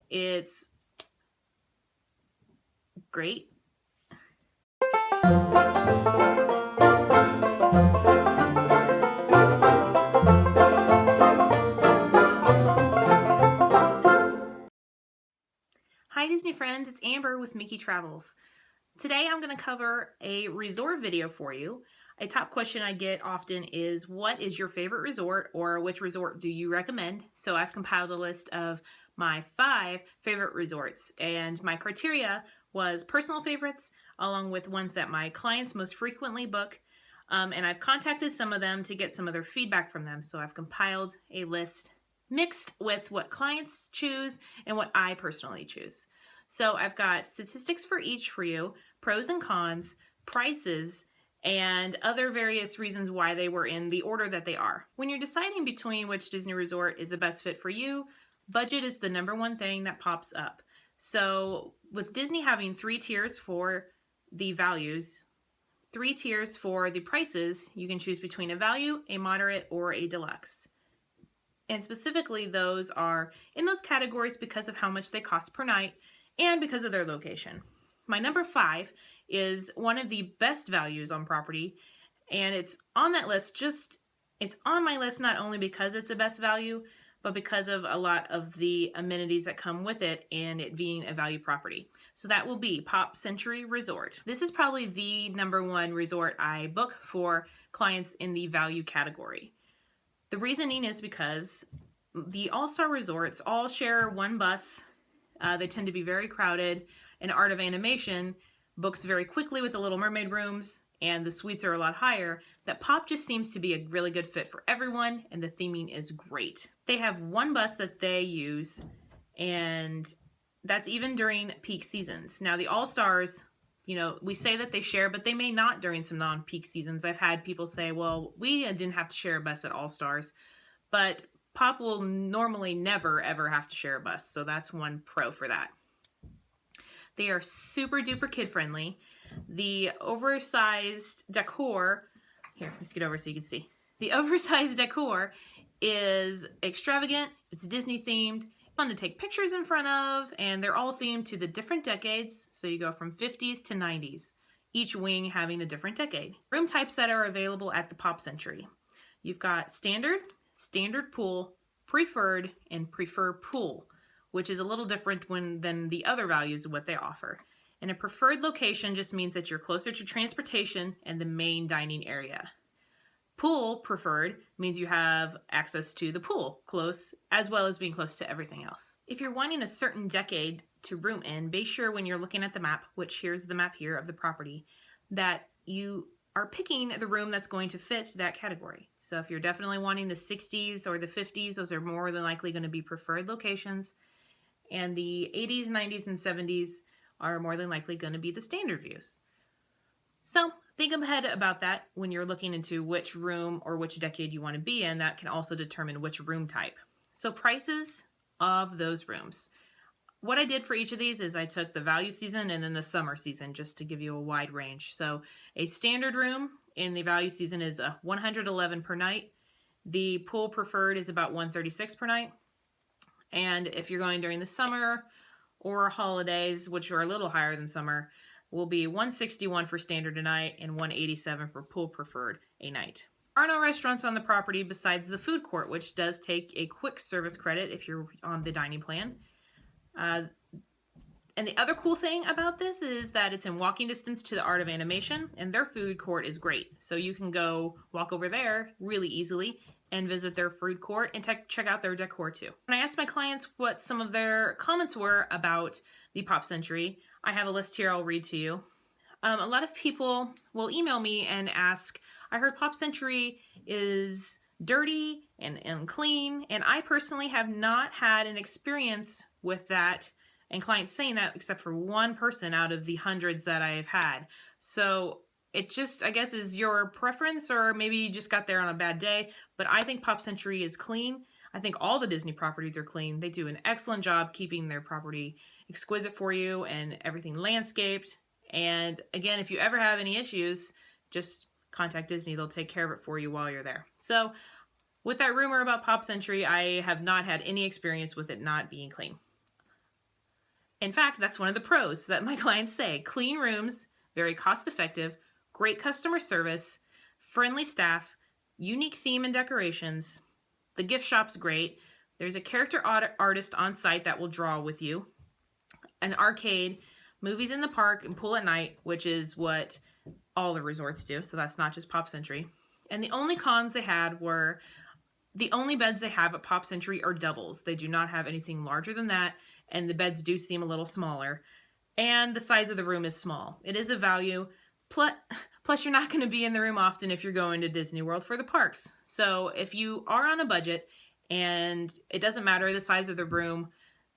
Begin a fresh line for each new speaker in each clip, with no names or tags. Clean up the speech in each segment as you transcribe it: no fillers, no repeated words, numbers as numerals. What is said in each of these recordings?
It's great. Hi Disney friends, it's Amber with MickeyTravels. Today I'm going to cover a resort video for you. A top question I get often is, what is your favorite resort, or which resort do you recommend? So I've compiled a list of my 5 favorite resorts, and my criteria was personal favorites along with ones that my clients most frequently book, and I've contacted some of them to get some of their feedback from them. So I've compiled a list mixed with what clients choose and what I personally choose. So I've got statistics for each for you, pros and cons, prices, and other various reasons why they were in the order that they are. When you're deciding between which Disney resort is the best fit for you, budget is the #1 thing that pops up. So with Disney having 3 tiers for the values, 3 tiers for the prices, you can choose between a value, a moderate, or a deluxe. And specifically, those are in those categories because of how much they cost per night and because of their location. My number 5 is one of the best values on property, and it's on that list it's on my list not only because it's a best value, but because of a lot of the amenities that come with it and it being a value property. So that will be Pop Century Resort. This is probably the #1 resort I book for clients in the value category. The reasoning is because the all-star resorts all share one bus. They tend to be very crowded, and Art of Animation books very quickly with the Little Mermaid rooms, and the suites are a lot higher. That Pop just seems to be a really good fit for everyone, and the theming is great. They have one bus that they use, and that's even during peak seasons. Now the all-stars, we say that they share, but they may not during some non-peak seasons. I've had people say, well, we didn't have to share a bus at All Stars, but Pop will normally never, ever have to share a bus. So that's one pro for that. They are super duper kid friendly. The oversized decor, here, let's get over so you can see. The oversized decor is extravagant. It's Disney themed, fun to take pictures in front of, and they're all themed to the different decades. So you go from 50s to 90s, each wing having a different decade. Room types that are available at the Pop Century. You've got standard pool, preferred, and prefer pool, which is a little different than the other values of what they offer. And a preferred location just means that you're closer to transportation and the main dining area. Pool preferred means you have access to the pool close, as well as being close to everything else. If you're wanting a certain decade to room in, be sure when you're looking at the map, which here's the map here of the property, that you are picking the room that's going to fit that category. So if you're definitely wanting the 60s or the 50s, those are more than likely going to be preferred locations. And the 80s, 90s, and 70s are more than likely going to be the standard views. So think ahead about that when you're looking into which room or which decade you want to be in. That can also determine which room type. So prices of those rooms. What I did for each of these is I took the value season and then the summer season just to give you a wide range. So a standard room in the value season is $111 per night. The pool preferred is about $136 per night. And if you're going during the summer or holidays, which are a little higher than summer, will be $161 for standard a night and $187 for pool preferred a night. There are no restaurants on the property besides the food court, which does take a quick service credit if you're on the dining plan. And the other cool thing about this is that it's in walking distance to the Art of Animation, and their food court is great. So you can go walk over there really easily and visit their food court and check out their decor too. When I asked my clients what some of their comments were about the Pop Century, I have a list here I'll read to you. A lot of people will email me and ask, I heard Pop Century is dirty and unclean, and I personally have not had an experience with that and clients saying that except for one person out of the hundreds that I've had. So it just, I guess, is your preference, or maybe you just got there on a bad day, but I think Pop Century is clean. I think all the Disney properties are clean. They do an excellent job keeping their property exquisite for you and everything landscaped. And again, if you ever have any issues, just contact Disney. They'll take care of it for you while you're there. So with that rumor about Pop Century, I have not had any experience with it not being clean. In fact, that's one of the pros that my clients say. Clean rooms, very cost effective, great customer service, friendly staff, unique theme and decorations. The gift shop's great. There's a character artist on site that will draw with you. An arcade, movies in the park, and pool at night, which is what all the resorts do. So that's not just Pop Century. And the only cons they had were the only beds they have at Pop Century are doubles. They do not have anything larger than that, and the beds do seem a little smaller. And the size of the room is small. It is a value. Plus, you're not going to be in the room often if you're going to Disney World for the parks. So if you are on a budget and it doesn't matter the size of the room,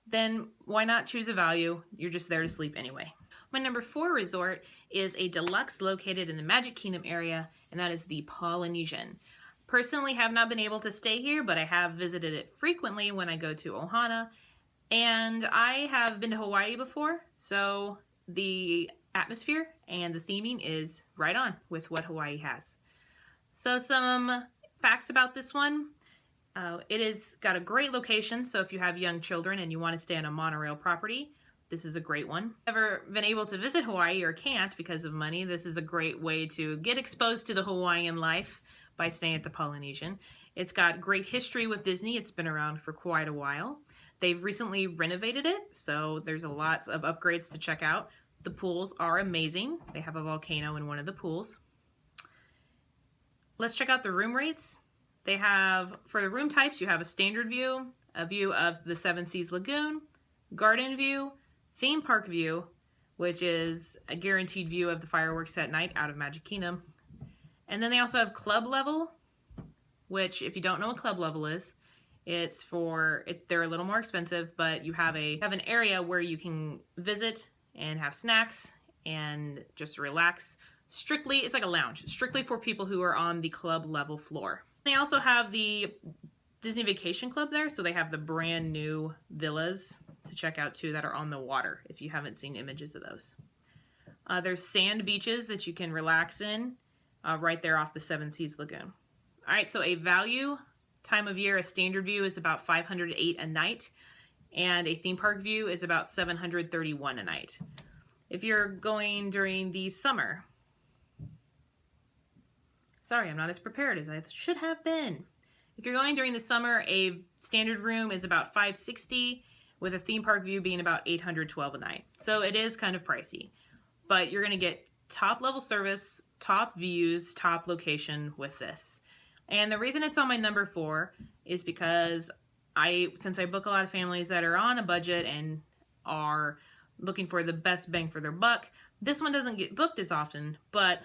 then why not choose a value? You're just there to sleep anyway. My number 4 resort is a deluxe located in the Magic Kingdom area, and that is the Polynesian. Personally, have not been able to stay here, but I have visited it frequently when I go to Ohana, and I have been to Hawaii before, so the atmosphere and the theming is right on with what Hawaii has. So some facts about this one. It has got a great location, so if you have young children and you want to stay on a monorail property, this is a great one. Never been able to visit Hawaii or can't because of money, this is a great way to get exposed to the Hawaiian life by staying at the Polynesian. It's got great history with Disney. It's been around for quite a while. They've recently renovated it, so there's lots of upgrades to check out. The pools are amazing. They have a volcano in one of the pools. Let's check out the room rates. They have, for the room types, you have a standard view, a view of the Seven Seas Lagoon, garden view, theme park view, which is a guaranteed view of the fireworks at night out of Magic Kingdom. And then they also have club level, which if you don't know what club level is, they're a little more expensive, but you have an area where you can visit and have snacks and just relax. It's like a lounge, strictly for people who are on the club level floor. They also have the Disney Vacation Club there, so they have the brand new villas to check out too that are on the water if you haven't seen images of those. There's sand beaches that you can relax in right there off the Seven Seas Lagoon. All right, so a value time of year, a standard view is about $508 a night, and a theme park view is about $731 a night. If you're going during the summer, sorry, I'm not as prepared as I should have been. If you're going during the summer, a standard room is about $560, with a theme park view being about $812 a night. So it is kind of pricey, but you're going to get top level service, top views, top location with this. And the reason it's on my number 4 is because since I book a lot of families that are on a budget and are looking for the best bang for their buck, this one doesn't get booked as often, but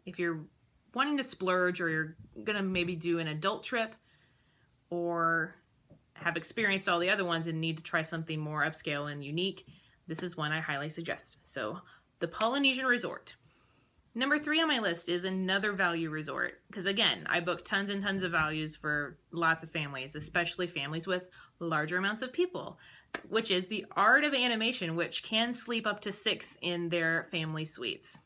if you're wanting to splurge or you're gonna maybe do an adult trip or have experienced all the other ones and need to try something more upscale and unique, this is one I highly suggest. So the Polynesian Resort. Number 3 on my list is another value resort, because again, I book tons and tons of values for lots of families, especially families with larger amounts of people, which is the Art of Animation, which can sleep up to 6 in their family suites.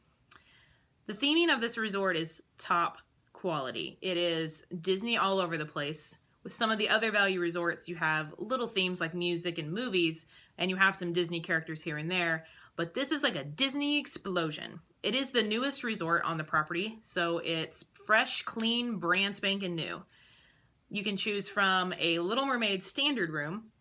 The theming of this resort is top quality. It is Disney all over the place. With some of the other value resorts, you have little themes like music and movies, and you have some Disney characters here and there, but this is like a Disney explosion. It is the newest resort on the property, so it's fresh, clean, brand spanking new. You can choose from a Little Mermaid standard room,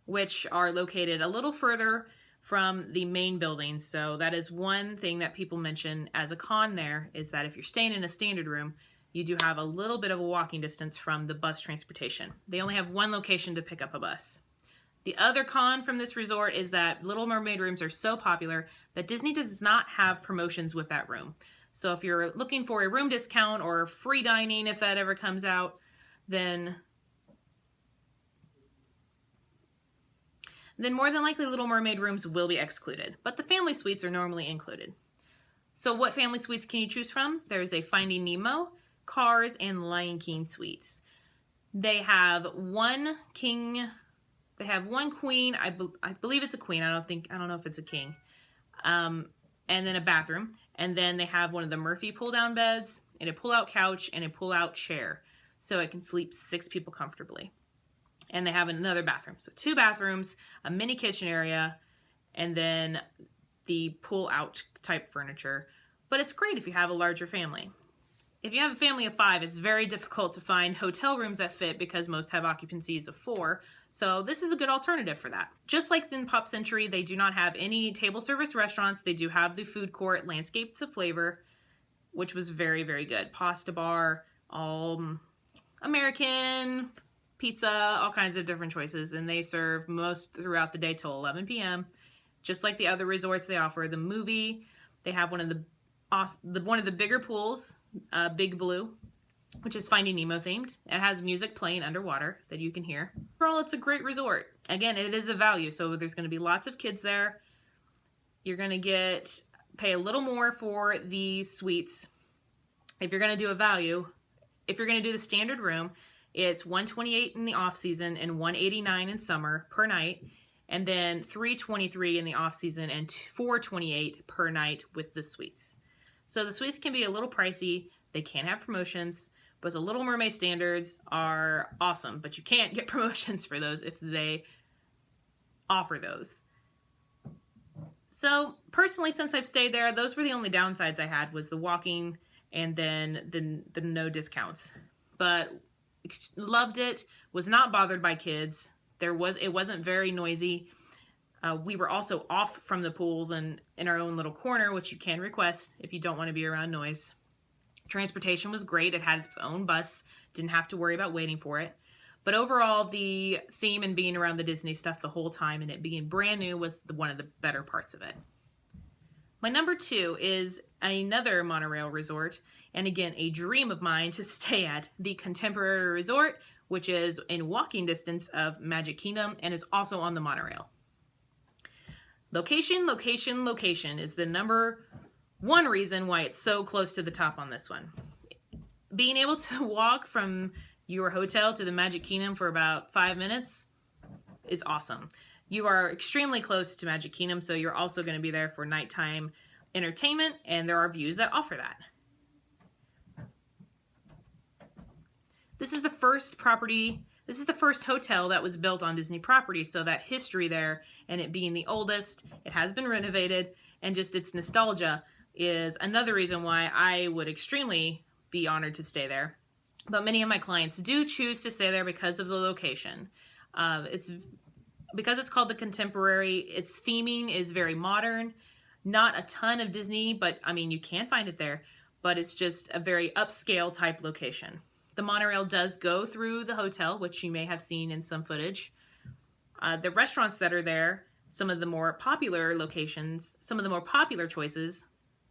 which are located a little further from the main building. So that is one thing that people mention as a con there, is that if you're staying in a standard room, you do have a little bit of a walking distance from the bus transportation. They only have one location to pick up a bus. The other con from this resort is that Little Mermaid rooms are so popular that Disney does not have promotions with that room. So if you're looking for a room discount or free dining, if that ever comes out, then more than likely Little Mermaid rooms will be excluded. But the family suites are normally included. So what family suites can you choose from? There's a Finding Nemo, Cars, and Lion King suites. They have one king. They have one queen. I believe it's a queen. I don't know if it's a king. And then a bathroom. And then they have one of the Murphy pull-down beds, and a pull-out couch, and a pull-out chair. So it can sleep 6 people comfortably. And they have another bathroom. So 2 bathrooms, a mini kitchen area, and then the pull out type furniture. But it's great if you have a larger family. If you have a family of 5, it's very difficult to find hotel rooms that fit because most have occupancies of 4. So this is a good alternative for that. Just like in Pop Century, they do not have any table service restaurants. They do have the food court, Landscapes of Flavor, which was very, very good. Pasta bar, American, pizza, all kinds of different choices. And they serve most throughout the day till 11 p.m. Just like the other resorts they offer. The movie, they have one of the bigger pools, Big Blue, which is Finding Nemo themed. It has music playing underwater that you can hear. Overall, it's a great resort. Again, it is a value, so there's going to be lots of kids there. You're going to pay a little more for the suites. If you're going to do a value, if you're going to do the standard room, it's $128 in the off season and $189 in summer per night, and then $323 in the off season and $428 per night with the suites. So the suites can be a little pricey. They can have promotions, but the Little Mermaid standards are awesome, but you can't get promotions for those if they offer those. So personally, since I've stayed there, those were the only downsides I had, was the walking and then the no discounts. But loved it, was not bothered by kids. It wasn't very noisy. We were also off from the pools and in our own little corner, which you can request if you don't want to be around noise. Transportation was great. It had its own bus. Didn't have to worry about waiting for it. But overall, the theme and being around the Disney stuff the whole time and it being brand new was one of the better parts of it. My number 2 is another monorail resort, and again, a dream of mine to stay at, the Contemporary Resort, which is in walking distance of Magic Kingdom and is also on the monorail. Location, location, location is the number 1 reason why it's so close to the top on this one. Being able to walk from your hotel to the Magic Kingdom for about 5 minutes is awesome. You are extremely close to Magic Kingdom, so you're also going to be there for nighttime entertainment, and there are views that offer that. This is the first hotel that was built on Disney property, so that history there, and it being the oldest, it has been renovated, and just its nostalgia is another reason why I would extremely be honored to stay there. But many of my clients do choose to stay there because of the location. Because it's called the Contemporary, its theming is very modern. Not a ton of Disney, but I mean, you can find it there, but it's just a very upscale type location. The monorail does go through the hotel, which you may have seen in some footage. The restaurants that are there, some of the more popular locations, some of the more popular choices,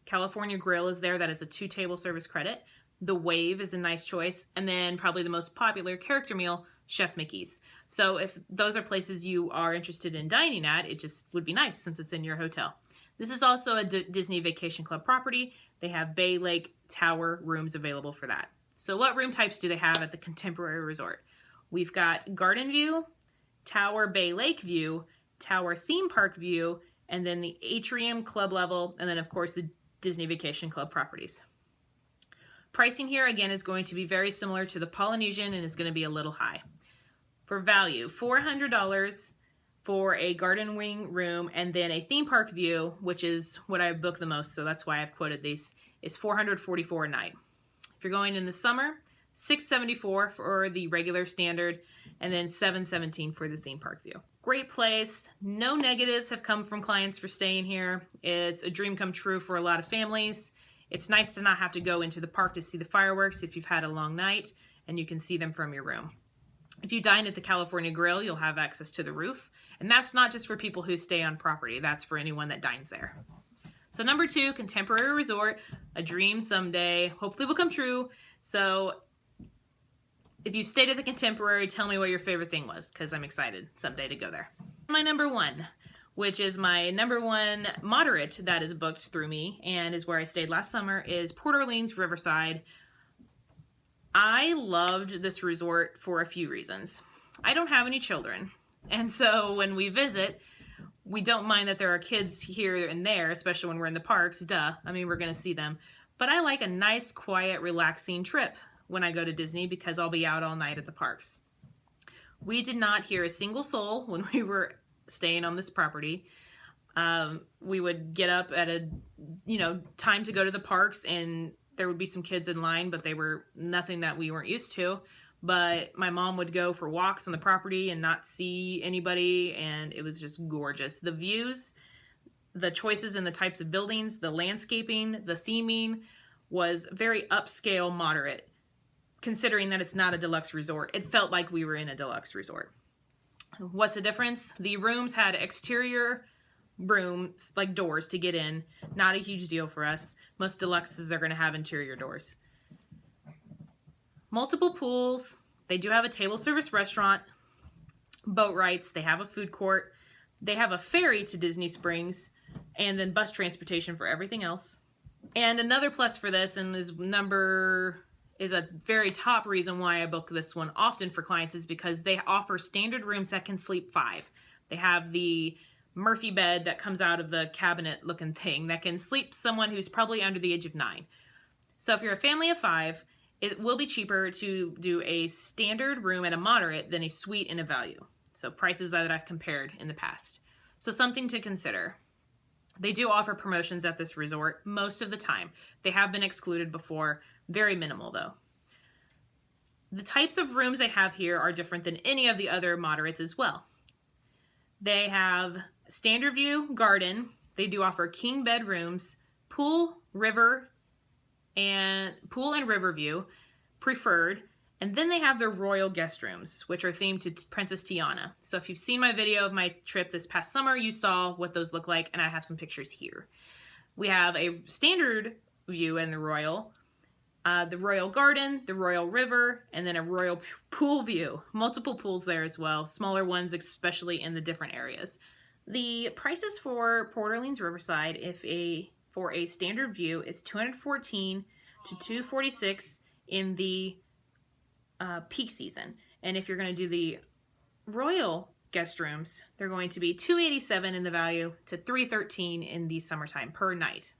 California Grill is there, that is a 2 table service credit. The Wave is a nice choice. And then probably the most popular character meal, Chef Mickey's. So if those are places you are interested in dining at, it just would be nice since it's in your hotel. This is also a Disney Vacation Club property. They have Bay Lake Tower rooms available for that. So what room types do they have at the Contemporary Resort? We've got Garden View, Tower Bay Lake View, Tower Theme Park View, and then the Atrium Club level, and then of course the Disney Vacation Club properties. Pricing here again is going to be very similar to the Polynesian and is going to be a little high. For value, $400 for a garden wing room, and then a theme park view, which is what I book the most, so that's why I've quoted these, is $444 a night. If you're going in the summer, $674 for the regular standard, and then $717 for the theme park view. Great place. No negatives have come from clients for staying here. It's a dream come true for a lot of families. It's nice to not have to go into the park to see the fireworks if you've had a long night, and you can see them from your room. If you dine at the California Grill, you'll have access to the roof. And that's not just for people who stay on property. That's for anyone that dines there. So number 2, Contemporary Resort, a dream someday. Hopefully will come true. So if you stayed at the Contemporary, tell me what your favorite thing was, because I'm excited someday to go there. My number 1, which is my number 1 moderate that is booked through me and is where I stayed last summer, is Port Orleans Riverside. I loved this resort for a few reasons. I don't have any children, and so when we visit, we don't mind that there are kids here and there, especially when we're in the parks, duh. I mean, we're going to see them. But I like a nice, quiet, relaxing trip when I go to Disney because I'll be out all night at the parks. We did not hear a single soul when we were staying on this property. We would get up at a, time to go to the parks, and there would be some kids in line, but they were nothing that we weren't used to. But my mom would go for walks on the property and not see anybody, and it was just gorgeous. The views, the choices in the types of buildings, the landscaping, the theming was very upscale, moderate, considering that it's not a deluxe resort. It felt like we were in a deluxe resort. What's the difference? The rooms had exterior rooms, like doors to get in. Not a huge deal for us. Most deluxes are going to have interior doors. Multiple pools. They do have a table service restaurant, boat rides. They have a food court. They have a ferry to Disney Springs, and then bus transportation for everything else. And another plus for this, and is a very top reason why I book this one often for clients, is because they offer standard rooms that can sleep 5. They have the Murphy bed that comes out of the cabinet looking thing that can sleep someone who's probably under the age of 9. So if you're a family of 5, it will be cheaper to do a standard room at a moderate than a suite in a value. So prices that I've compared in the past. So something to consider. They do offer promotions at this resort most of the time. They have been excluded before, very minimal though. The types of rooms they have here are different than any of the other moderates as well. They have standard view, garden. They do offer king bed rooms, pool, river, and river view, preferred. And then they have their royal guest rooms, which are themed to Princess Tiana. So if you've seen my video of my trip this past summer, you saw what those look like, and I have some pictures here. We have a standard view in the royal garden, the royal river, and then a royal pool view. Multiple pools there as well, smaller ones, especially in the different areas. The prices for Port Orleans Riverside, for a standard view, is $214 to $246 in the peak season. And if you're going to do the royal guest rooms, they're going to be $287 in the value to $313 in the summertime per night.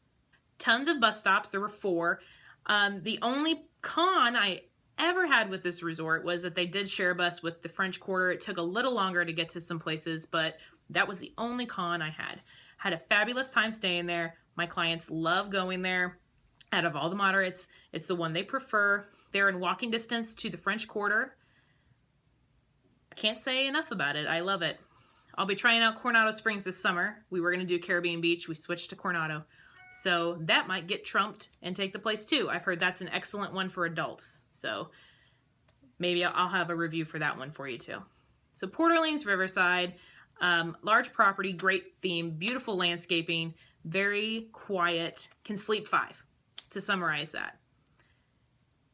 Tons of bus stops. There were 4. The only con I ever had with this resort was that they did share a bus with the French Quarter. It took a little longer to get to some places, but that was the only con I had. Had a fabulous time staying there. My clients love going there. Out of all the moderates, it's the one they prefer. They're in walking distance to the French Quarter. I can't say enough about it. I love it. I'll be trying out Coronado Springs this summer. We were going to do Caribbean Beach. We switched to Coronado. So that might get trumped and take the place too. I've heard that's an excellent one for adults. So maybe I'll have a review for that one for you too. So Port Orleans Riverside, large property, great theme, beautiful landscaping, very quiet, can sleep 5, to summarize that.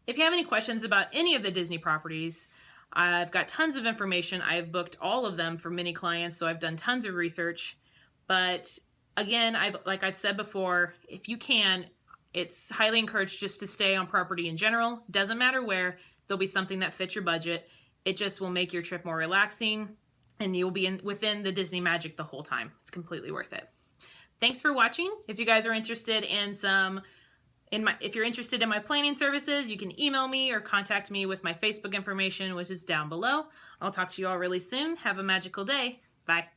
If you have any questions about any of the Disney properties, I've got tons of information. I've booked all of them for many clients, so I've done tons of research. But again, like I've said before, if you can, it's highly encouraged just to stay on property in general. Doesn't matter where, there'll be something that fits your budget. It just will make your trip more relaxing, and you'll be within the Disney magic the whole time. It's completely worth it. Thanks for watching. If you guys are interested in if you're interested in my planning services, you can email me or contact me with my Facebook information, which is down below. I'll talk to you all really soon. Have a magical day. Bye.